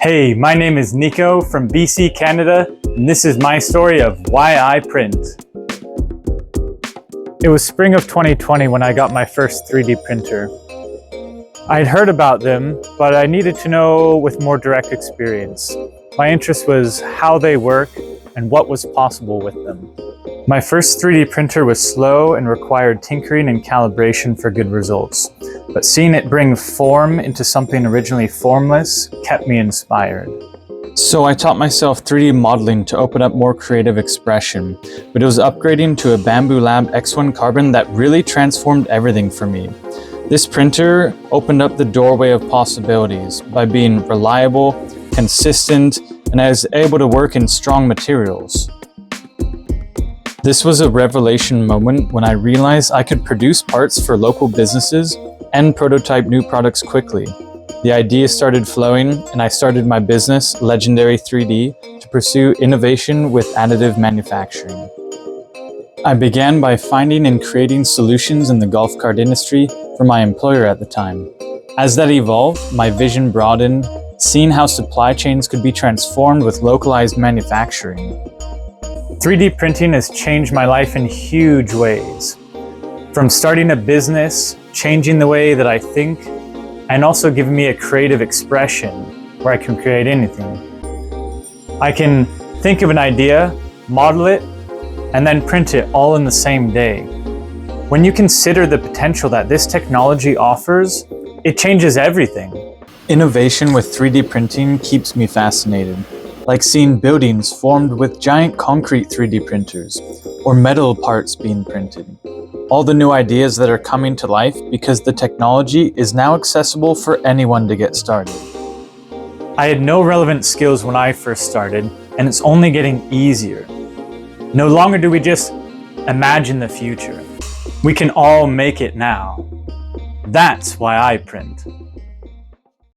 Hey, my name is Niko from BC, Canada, and this is my story of why I print. It was spring of 2020 when I got my first 3D printer. I'd heard about them, but I needed to know with more direct experience. My interest was how they work and what was possible with them. My first 3D printer was slow and required tinkering and calibration for good results, but seeing it bring form into something originally formless kept me inspired. So I taught myself 3D modeling to open up more creative expression, but it was upgrading to a Bambu Lab X1 Carbon that really transformed everything for me. This printer opened up the doorway of possibilities by being reliable, consistent, and I was able to work in strong materials. This was a revelation moment when I realized I could produce parts for local businesses and prototype new products quickly. The ideas started flowing, and I started my business, Legendary 3D, to pursue innovation with additive manufacturing. I began by finding and creating solutions in the golf cart industry for my employer at the time. As that evolved, my vision broadened, seeing how supply chains could be transformed with localized manufacturing. 3D printing has changed my life in huge ways. From starting a business, changing the way that I think, and also giving me a creative expression where I can create anything. I can think of an idea, model it, and then print it all in the same day. When you consider the potential that this technology offers, it changes everything. Innovation with 3D printing keeps me fascinated, like seeing buildings formed with giant concrete 3D printers, or metal parts being printed. All the new ideas that are coming to life because the technology is now accessible for anyone to get started. I had no relevant skills when I first started, and it's only getting easier. No longer do we just imagine the future. We can all make it now. That's why I print.